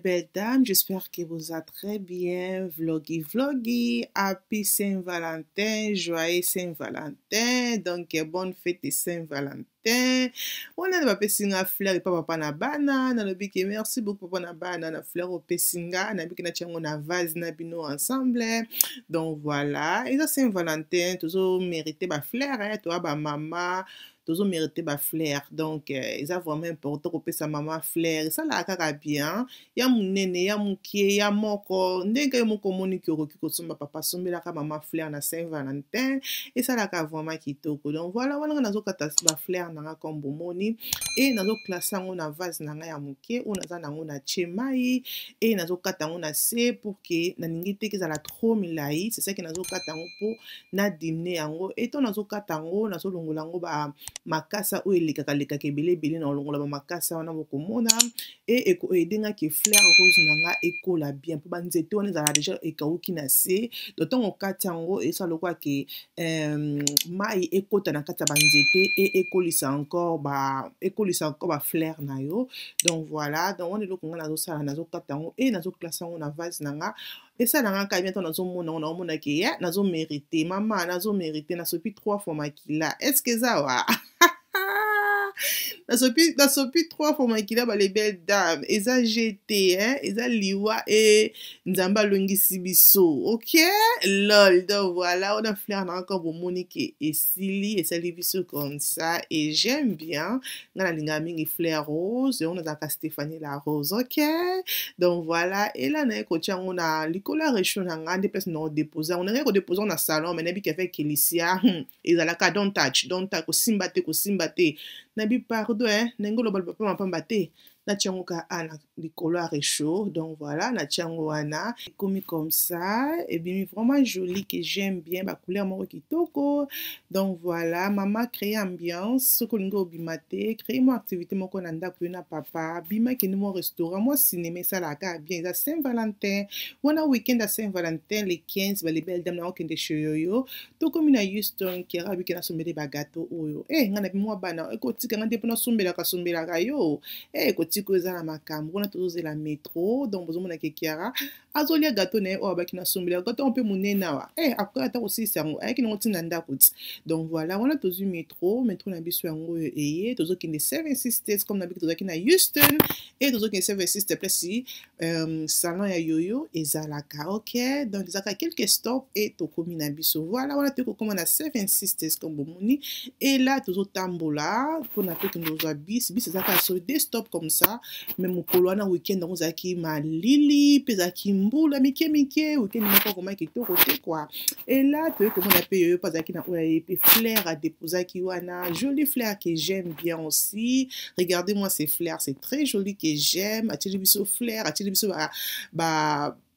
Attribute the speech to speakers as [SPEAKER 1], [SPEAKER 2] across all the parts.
[SPEAKER 1] belles dames, j'espère que vous êtes très bien. Vloggy. Happy Saint-Valentin, joyeux Saint-Valentin. Donc, bonne fête de Saint-Valentin. On a pas pessinga fleur et papa na bana. Na lobi que merci beaucoup papa na bana na fleur au pessinga. Na biki na tiango na vase na bino ensemble. Donc voilà. Et ça Saint-Valentin, toujours mérité ba fleur, hein. Toi ba maman. Toujours mérité ba flair donc ils ont vraiment important que sa maman flair ça la kaka bien ya munene ya mukie ya moko ndenge moko monique roki ko somba papa sombela ka maman flair na Saint-Valentin et ça la ka vraiment kitoko donc voilà wana nazo kata ba flair na comme bomoni et nazo classer ngo na vase na ya mukie ou naza nango na chemai et nazo kata ngo na se pour que na ningi te za la trop milai c'est ça que nazo kata ngo pour na dîner yango et to nazo kata ngo nazo longola ngo ba makasa o elekaka ebele na olongola ba makasa wana bokomona et eko edenga ke fleur rose nanga ekola bien po banzete wana ezala déjà ekauki na se d'autant okati yango esa lokwa ke mai ekota na kati ya banzete et ekolisa encore ba fleur na yo donc voilà donc on eloko nga nazosala nazokata yango et nazoklasa yango na vase nanga esa nanga ka bientôt nazomona naomona ke ya nazomérite mama nazomérite nasopi 3 fois makila est-ce que ça va nasopi 3 fois makila ba les belles dames eza jeté hein eza liwa et nzamba longisi biso ok lol donc voilà on a fleur na encore pour Monique et Silly et ça les biso comme ça et j'aime bien ngana linga mingi fleur rose et on a Stéphanie la rose ok donc voilà et là na ko tiango na likola réchaud na ngande place na déposer on a ko déposer na salon mais nabi avec Kelicia ezalaka don't touch ko simbate nabi pardon hein nengolo bal papa mapamba te na tiango ka ana likolo à réchaud donc voilà na tiango wana comme ça et bien vraiment joli que j'aime bien ba couleur moko kitoko donc voilà maman créer ambiance ce que ngo bimate créer mo activité moko na ndako na papa bima ke mo restaurant moi cinéma ça la ka bien ça Saint-Valentin wana week-end à Saint-Valentin les 15 ba les belles dames na okende shoyoyo to comme na Houston qui rabi ke na sombele ba gâteau oyo ngana bi mo bana ko tika ngande pona sombela ka yo ko tiko eza na makambo wana tozozela métro donc bozomona ke Kiara azolia gâteau na ye oyo abaki na sombela gâteau mpe monene awa après ata kosilisa yango ayaki nango ntina ndako ti donc voilà wana tozwi métro na biso yango oyo eye tozokende 7 Sisters comme na biki tozalaki na Houston et tozokende 7 Sisters place salon ya yoyo ezalaka ok donc ezalaka quelques stops et tokomi na biso voilà wana tokokoma na 7 Sisters comme bomoni et là tozotambola mpona tokende ozwa bis ezalaka so des stops comme ça mais mokolo wana week-end yango ezalaki malili mpe ezalaki mbula mike week-end moko koma kitoko te quoi et là toyei komona mpe yoyo mpe azalaki na oyo ye mpe fleur adéposaki wana jolie fleur que j'aime bien aussi regardez-moi ces fleurs c'est très joli que j'aime atieli biso fleur atieli biso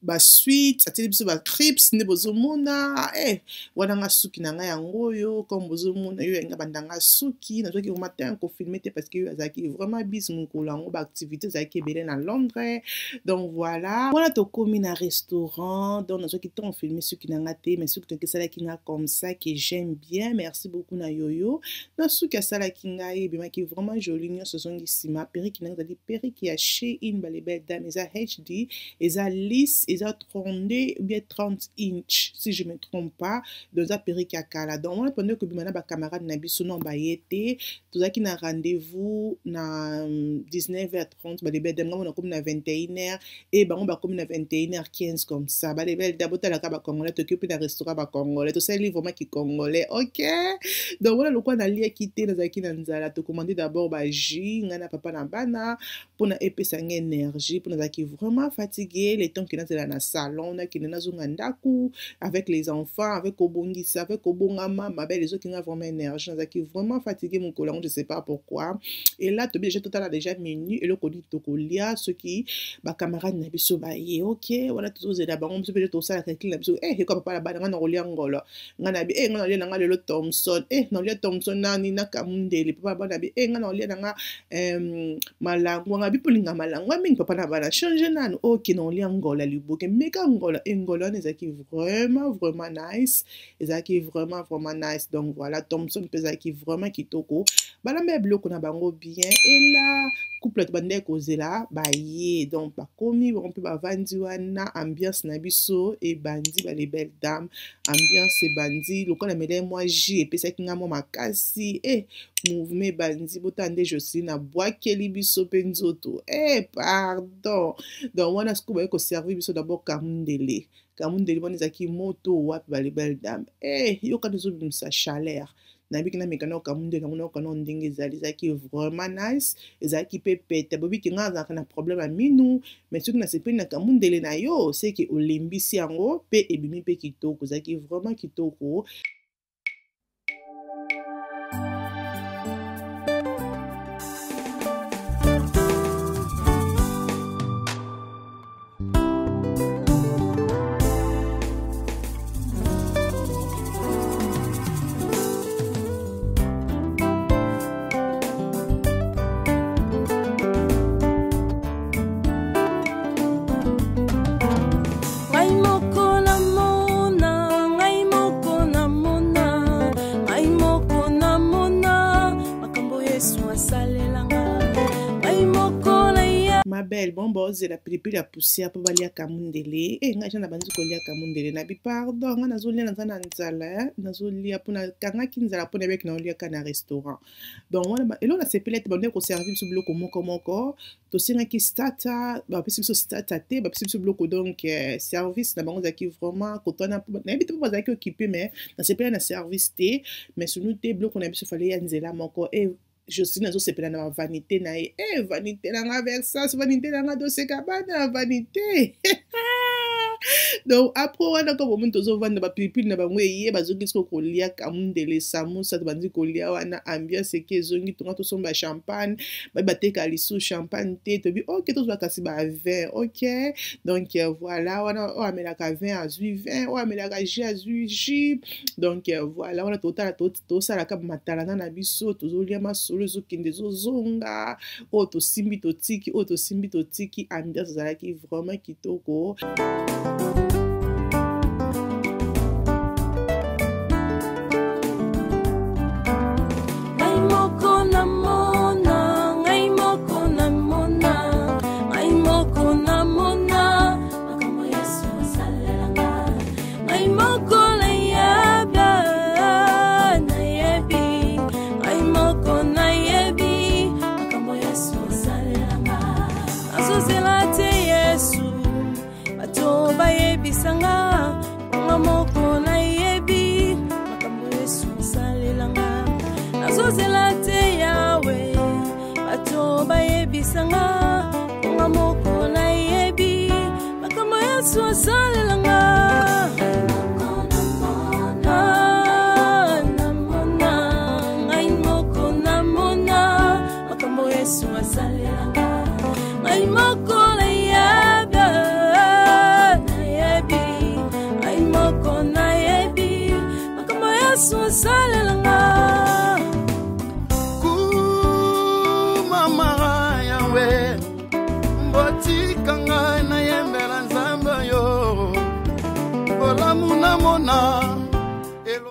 [SPEAKER 1] ba sweet atieli biso ba crips nde bozomona wana nga suki na ngai yango oyo comme bozomona yo yanga bandanga suki nazoki vraiment te ko filmer te parce que yo azaki vraiment bis mokolo yango ba activité azaki ebele na Londres donc voilà wana tokomi na restaurant donc nazoki te on filmer suki na nga te mais suki tokesalaki nga comme ça que j'aime bien merci beaucoup na yoyo na suki asalaki ngai ebimaki vraiment joli nyonso ezongisima periki nanga ezali periki ya Shein ba les belles dames eza HD eza lisse eza 32 ou bien 30 inch si je me trompe pas dans un perruque à kala donc on a pendant que bimana ba camarade na biso non ba yete tozaki na rendez-vous na 19h30 ba les belles dames on a comme na 21h et bango ba comme na 21h15 comme ça ba les belles dames botala ka ba congolais t'occupe na restaurant ba congolais to ça livre vraiment qui congolais ok donc voilà le quoi na lia quitté na zaki na nzala to commander d'abord ba jus ngana papa na bana pour na épesa énergie pour na zaki vraiment fatigué les temps que na salon na kina nazonga ndaku avec les enfants avec obongisa avec obongama ma belle les autres qui ont vraiment énergie nazaki vraiment fatigué mon collègue je sais pas pourquoi et là to déjà total déjà menu et le kodi tokolia ceux qui ba camarade na biso ba ye ok voilà tous les d'abord on peut tout ça avec la biso comme papa la bana na rolia ngolo ngana bi ngana lia nga le Thompson na lia Thompson nani na kamundele papa bana bi ngana lia nga malango nga bi polinga malango mingi papa na bana changer nani ok na lia ngola libo boke meka ngola ngola ezaki vraiment nice, ezaki vraiment nice. Donc voilà, Thompson ezaki vraiment kitoko, balamba biloko na bango bien, et là couple bande kozela baye, donc bakomi on peut bavandi wana, ambiance na biso et bandi ba les belles dames, ambiance bandi lokola mele moi ji epesaki nga mo makasi mouvement bandi botande Jocelyne na bwakeli biso pe nzoto pardon. Donc wana siko baye ko servir biso d'abord kamundele wana ezaki moto wapi ba les belles dames yoka tozobimisa chaleur na biki na mekano kamundele ngona okano ndenge ezaki vraiment nice, ezaki pe pete bobi ki nga azaka na problème a minu, mais soki na sepeli na kamundele na yo c'est que olembisi yango pe ebimi pe kitoko, ezaki vraiment kitoko. Bon boze la pilipili ya poussière po balia kamundele nga jana banzi kolia kamundele na bi pardon nga nazolia na zana nzala nazolia pona kanga kinzala pona bec na olia kana restaurant. Donc wana elo na sepelete bande ko servir so biloko moko to singa ki starter ba pesi so starter te ba pesi so biloko, donc service na bango zaki vraiment kotona na bi te po zaki occupé, mais na sepelete na service te, mais sunu te biloko na biso fallait ya nzela moko je suis dans ce plan de vanité na vanité na Versace, vanité na Dolce Gabbana, vanité. Donc après wana ko moment tozo vanda ba pilipili na bango bazoki so kolia kamundele samusa bandi kolia wana ambiance ke zongi tonga to somba champagne ba teka lisu champagne te to bi OK to kasi ba vin OK. Donc voilà wana o amela ka vin azui vin o amela ka jus azui jus. Donc voilà wana total to sala ka matalana na biso tozolia masolo zo kinde zo zonga o to simbi to tiki ambiance zalaki vraiment kitoko.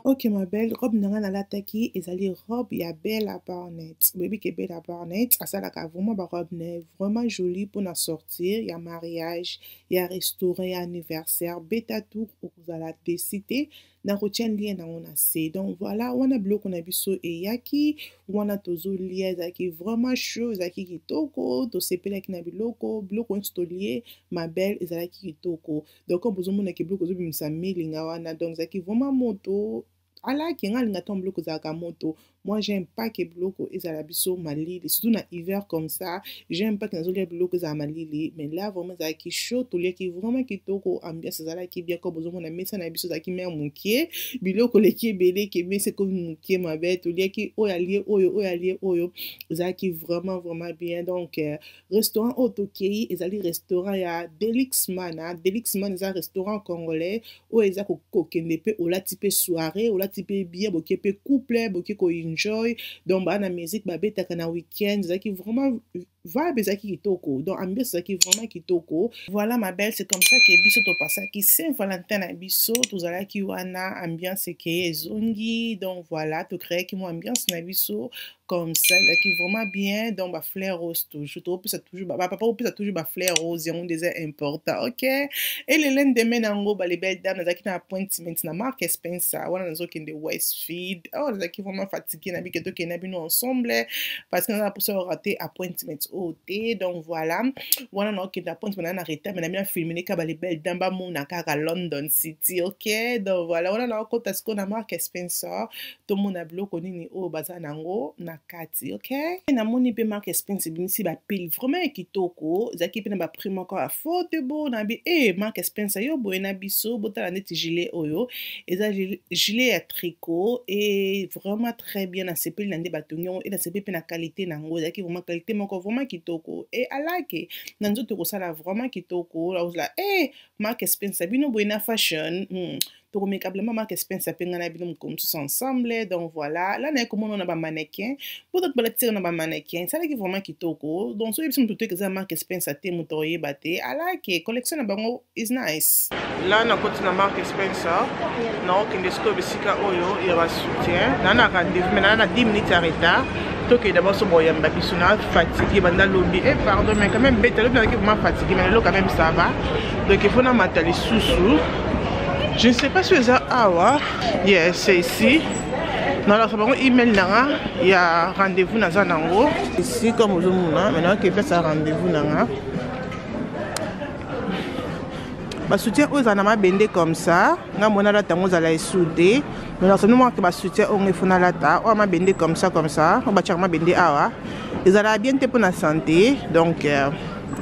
[SPEAKER 1] Ok ma belle, robe nanga na lataki ezali robe ya Bella Barnett. Baby ke Bella Barnett asalaka vraiment ba robe ne vraiment jolie pour na sortir, ya mariage, ya restaurant, ya anniversaire, beta tour okuzala décider na retienne lien na on a c'est. Donc voilà, on a bloc on a biso et yaki, on a tozo lia zaki vraiment chaud, zaki kitoko, to sepela ki na biloko, bloc on stolier, ma belle ezalaki kitoko. Donc on besoin mona ki bloc ozo bimisa milinga wana, donc zaki vraiment moto ala ki nga linga ton bloc zaka moto. Moi j'aime pas que bloc ezala biso malili, surtout na hiver comme ça, j'aime pas que nazolia bloc za malili, mais là vraiment zaki chaud, to lia ki vraiment kitoko, ambiance zala ki bien ko besoin mona mesa na biso zaki mer mukie, biloko leki belé ke mais c'est comme mukie ma belle, to lia ki oyalie oyo zaki vraiment bien. Donc restaurant Otokei ezali restaurant ya Delixman, Delixman eza restaurant congolais o eza ko kokende pe olati pe soirée, olati pe bien boke pe couple boke ko enjoy donc ba na musique ba betaka na week-end zaki vraiment vibe zaki kitoko donc ambiance zaki vraiment kitoko. Voilà ma belle, c'est comme ça que biso to passa ki Saint-Valentin na biso tozalaki wana ambiance ke ezongi donc voilà to créer ki mo ambiance na biso comme ça qui vraiment bien donc ba fleur rose toujours ça toujours ba papa ça toujours ba fleur rose c'est un désert important. OK, et le lendemain nango ba les belles dames nazaki na appointment na Mark Spencer wana nazo kende Westfield. Oh nazaki vraiment fatigué na biketo ke na bino ensemble parce que na pour se rater appointment au thé donc voilà wana na kende appointment na arrêter mais na bien filmer ka ba les belles dames ba mona kaka London City. OK, donc voilà wana na kota sko na Mark Spencer to mona bloko nini o baza nango na kati. OK, na moni pe Mark Spencer binisi ba pile vraiment kitoko zaki pe na ba prime encore à faute beau na bi Mark Spencer yo boye na biso botala neti gilet oyo eza gilet ya tricot et vraiment très bien na sepeli na nde batonyo et na sepeli pe na qualité nango zaki vraiment qualité moko vraiment kitoko et I like it na nzoto ko sala vraiment kitoko la uzla Mark Spencer bino boye na fashion to makeablement Mark Spencer pe ngana bino comme tous ensemble donc voilà là na comment on a ba mannequin pour donc bala tire na ba mannequin ça qui vraiment kitoko donc so yebisi mutu que Mark Spencer te muto yebate I like collection na bango is nice. Là na koti na Mark Spencer na okende sko bisika oyo ya ba soutien na rendez-vous mais na 10 minutes à retard donc d'abord so boya mbabiso na fatigué banda lobby pardon mais quand même bête le vraiment fatigué mais là quand même ça va donc il faut na matali sous. Je ne sais pas si c'est awa. Yes, c'est ici. Dans leur email, il y a rendez-vous dans Zanango. Ici, comme vous voyez, maintenant qu'il fait ça rendez-vous. Je soutiens aux anama bendé comme ça. Je vais soudé. Mais là, je soutiens aux fonalata. On m'a bendé comme ça. On va bendé awa. Ils ont bien pour la santé. Donc,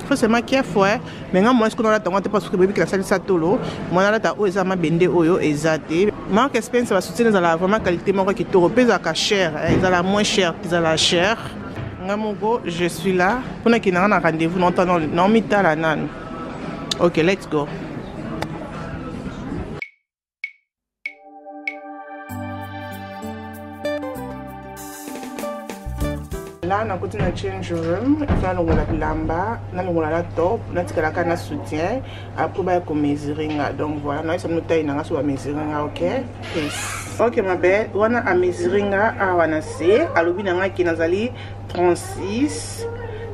[SPEAKER 1] faut seulement qu'il faut mais moi ce qu'on a t'as parce que bébé qui la salle ça tolo moi là t'as oza ma bende oyo ezate Mark Spencer va soutenir dans la vraiment qualité moko qui te repèse à cher ils ont la moins cher ils ont la cher ngamongo je suis là pour na qui na rendez-vous non mitala nan. OK, let's go. Là, on a continué à change room. On a la bilamba, on a la top, on a la soutien. Après, on a un measuring. Donc voilà, nous sommes taille sur la measuring. OK? OK, ma belle. On a un measuring à Wanase. À l'objet, qui est 36.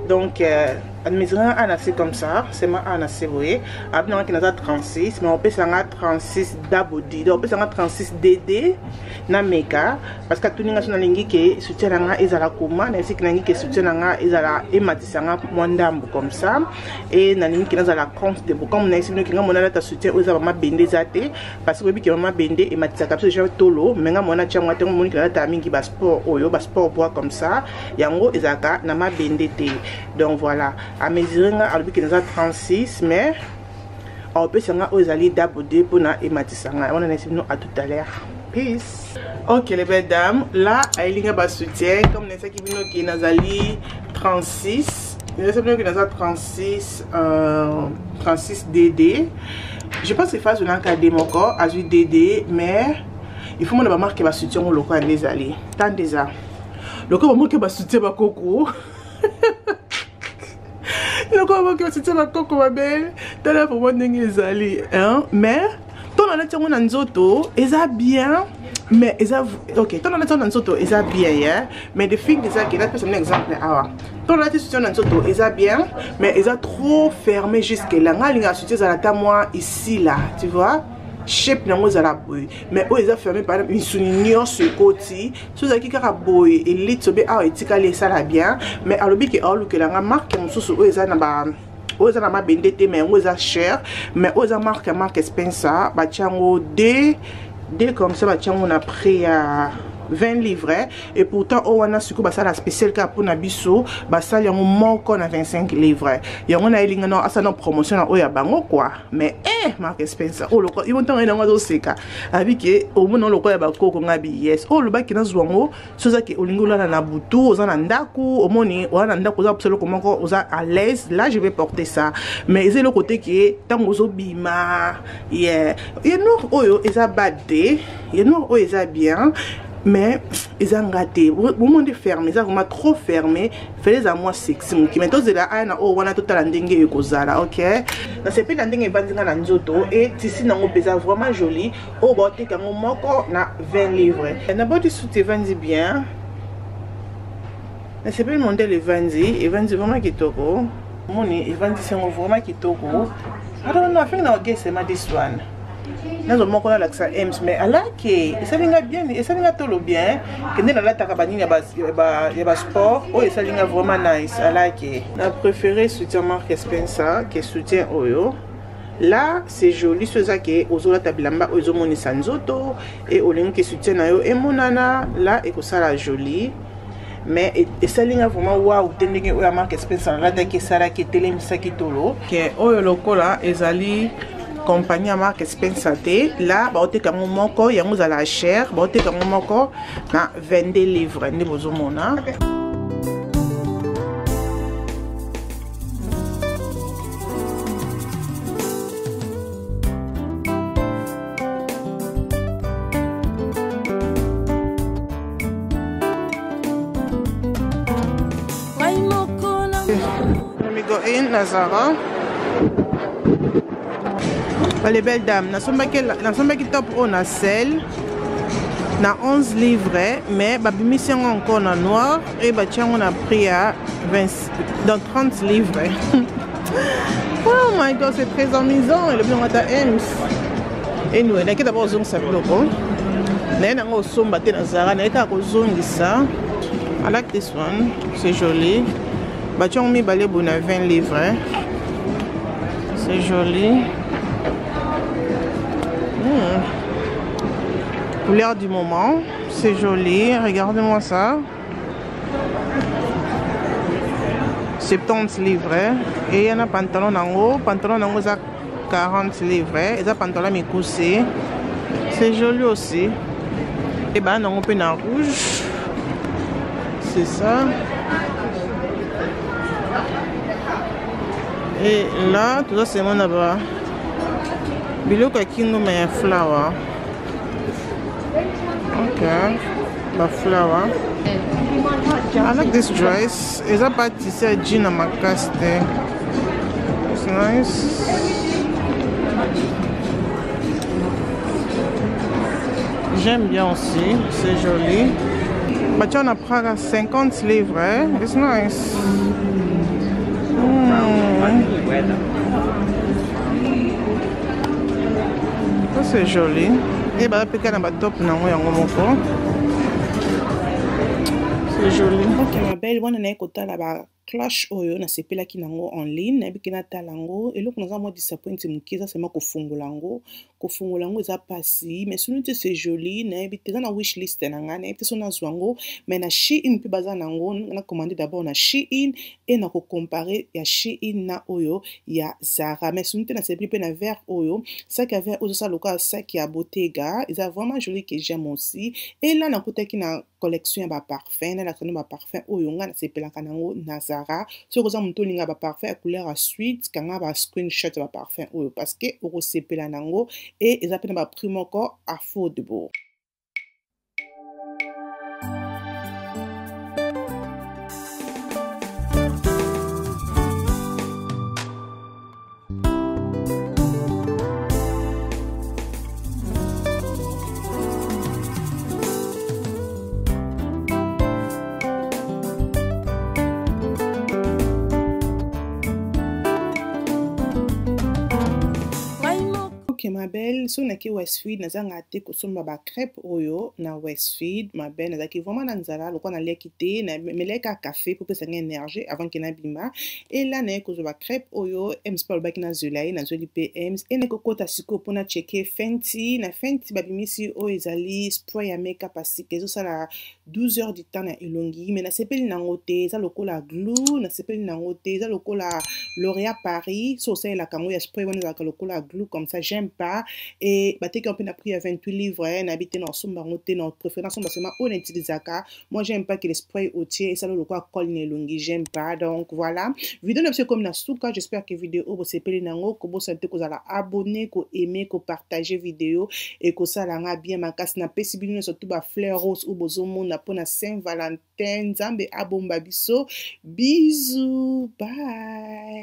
[SPEAKER 1] Donc, le measuring a comme ça. C'est ma anase, vous voyez. Après, on a 36. Mais on peut s'en 36 d'abodi. Donc, on peut s'en 36 DD. Na meka parce que tout ninga sona lingi ke soutien nga ezala koma na siki nangi ke soutien nga ezala ematisanga mwandambo comme ça et na lingi ke nazala compte de comme na sino kinga mona ta soutien oza ma bende zate parce que webi ke ma bende ematisaka so je tolo menga mona tchangwa te moni ke ta mingi ba sport oyo ba sport bois comme ça yango ezaka na ma bende te donc voilà à mesurer nga albi ke naza 36 mais on peut s'en ozali d'abodé pour na ematisanga on a sino à tout à l'heure. Peace. OK les belles dames, là Ailinga ba soutien comme nessa qui vino qui nazali 36. Nessa vino qui nazali 36 36 DD. Je pense que phase on a cadé mon corps à DD mais il faut mon ba marquer ba soutien au local des alliés. Tant déjà. Le corps marquer ba soutien ba coco. Le corps marquer ba soutien ba coco ma belle. T'as là pour moi les alliés hein mais ton honnêtement dans nzoto eza bien mais eza OK ton honnêtement dans nzoto eza bien hein mais des filles déjà qui là peut un exemple awa ton honnêtement dans nzoto eza bien mais eza trop fermé jusque là ngalinga soutien za la moi ici là tu vois shape nango za la boy mais o eza fermé par exemple insuni nyonso côté so za ki kaka boy elite sobe awa etika les ça là bien mais alobi ke olu ke la nga marque mususu o eza na ba oza na ma bendete mais oza cher mais oza marque Spencer ba tiango D comme ça ba tiango na prix à 20 livres et pourtant on a suko ba ça la spécial ka pour na biso ba ça yango moko na 25 livres yango na elinga no asa no promotion na oya bango quoi mais Mark Spencer o loko ils vont tant ina ngazo seka abike o mono loko ya ba koko ngabi yes o loba kina zwango soza ke olingo la na butu oza na ndaku o moni o na ndaku za pselo komoko oza à l'aise là je vais porter ça mais c'est le côté qui tango zo bima yeah no oyo eza bad day no oyo eza bien mais ils ont raté. Vous m'avez fermé, ils ont vraiment trop fermé. Faites à moi sexy. Mais tous les là, on a tout à l'ending et kozala, ok? Dans ces pays l'ending et bandinga l'anzoto et ici n'ont pas vraiment joli. Au bord de quand on na 20 livres. D'abord du soutien vendit bien. C'est pas le modèle les vendit, et vendit vraiment qui toko. Mon et vendit c'est vraiment qui toko. I don't know, I think now guess c'est this one. Nous avons encore l'accent Ems, mais à la qui, ça vient bien, et ça vient tout le bien. Que nous avons la takabani, il y a sport, oh, et ça vient vraiment nice. À la qui, on a préféré soutien Mark Spencer, qui est soutien Oyo. Là, c'est joli, ce ça qui est aux autres tablamba, aux homoni sanzoto, et au ligne qui soutient Nayo et Monana. Là, et que ça la jolie. Mais et ça vient vraiment waouh, tenez que Mark Spencer, là, dès que ça la qui télé, ça qui tolo. Que Oyo loco là, ezali compagnie à Mark Spencer là ba ote kango moko yango za la cher ba ote kango moko na 22 livres ndi bozomona. Let me go in Nazara. Les belles dames, nous sommes qui top on a celle na 11 livres, mais babimi c'est encore en noir et batian on a pris à 20 dans 30 livres. Oh my god, c'est très amusant et le bien à Ems. Et nous, on a d'abord zong ça bloco. N'a n'a pas somba te na Zara, n'a pas zong ça. I like this one, c'est joli. Batian mi balé bon à 20 livres. C'est joli. Couleur du moment, c'est joli, regardez-moi ça. 70 livres et il y a un pantalon en haut, ça 40 livres et ça pantalon mi-coussé. C'est joli aussi. Et ben on peut en rouge. C'est ça. Et là, tout ça c'est mon là-bas. Biloko kingo mais flower. Okay, the flower. I like this dress. It's a pâtisserie jean à caste. It's nice. J'aime bien aussi, c'est joli. Bah tu en as pris 50 livres. It's nice. C'est joli. Et bah peut-être dans top nango yango moko. C'est joli. OK ma belle, wana na ekota la ba clash oyo na sepela ki nango en ligne na bikina talango et loko naza mo disappoint mukiza sema ko fungola ngo eza pasi mais sinon c'est joli na bikina na wish list na nga na bikina na zwango mais na Shein pe baza nango na commander d'abord na Shein et na ko comparer ya Shein na oyo ya Zara mais sinon na sepela pe na vert oyo ça qui avait ozo ça local ça qui a Bottega eza vraiment joli que j'aime aussi et là na kota ki na collection ya ba parfum na la collection ba parfum oyo nga na sepela kanango na Zara si vous avez un parfum à couleur à suite quand on a screenshot de parfum parce que vous sepela nango et ils appellent ma prix encore affordable. Ma belle, si on a qui Westfield, nous avons acheté que sommes ba crêpe oyo na Westfield, ma belle, nous avons vraiment dans Zara, le qu'on a l'air quitté, na mais ka café pour passer énergie avant qu'il n'abîme. Et là, nous avons ba crêpe oyo, Ems Paul baki na Zulai, na Zuli PMs, et nous avons ta siko pour na checker Fenty, na Fenty babimisi o ezali spray ya make-up asi que ça la 12 heures du temps na ilongi, mais na sepeli na ngote, ça lokola glue, na sepeli na ngote, ça lokola L'Oréal Paris, so ça la kango ya spray wana za lokola glue comme ça, j'aime pas. Et bah t'es qu'on peut pris à 28 livres, n'habite dans son baroté, notre préférence, on seulement on utilise ça. Moi j'aime pas que les sprays ôtier et ça le quoi colle ne longi, j'aime pas. Donc voilà. Vidéo c'est comme na souka, j'espère que vidéo vous s'épelle nango, que vous sentez que vous allez abonner, que aimer, que partager vidéo et que ça la bien ma casse na possibilité surtout ba fleur rose ou bozo monde pour na Saint-Valentin, Nzambe abomba biso. Bisous, bye.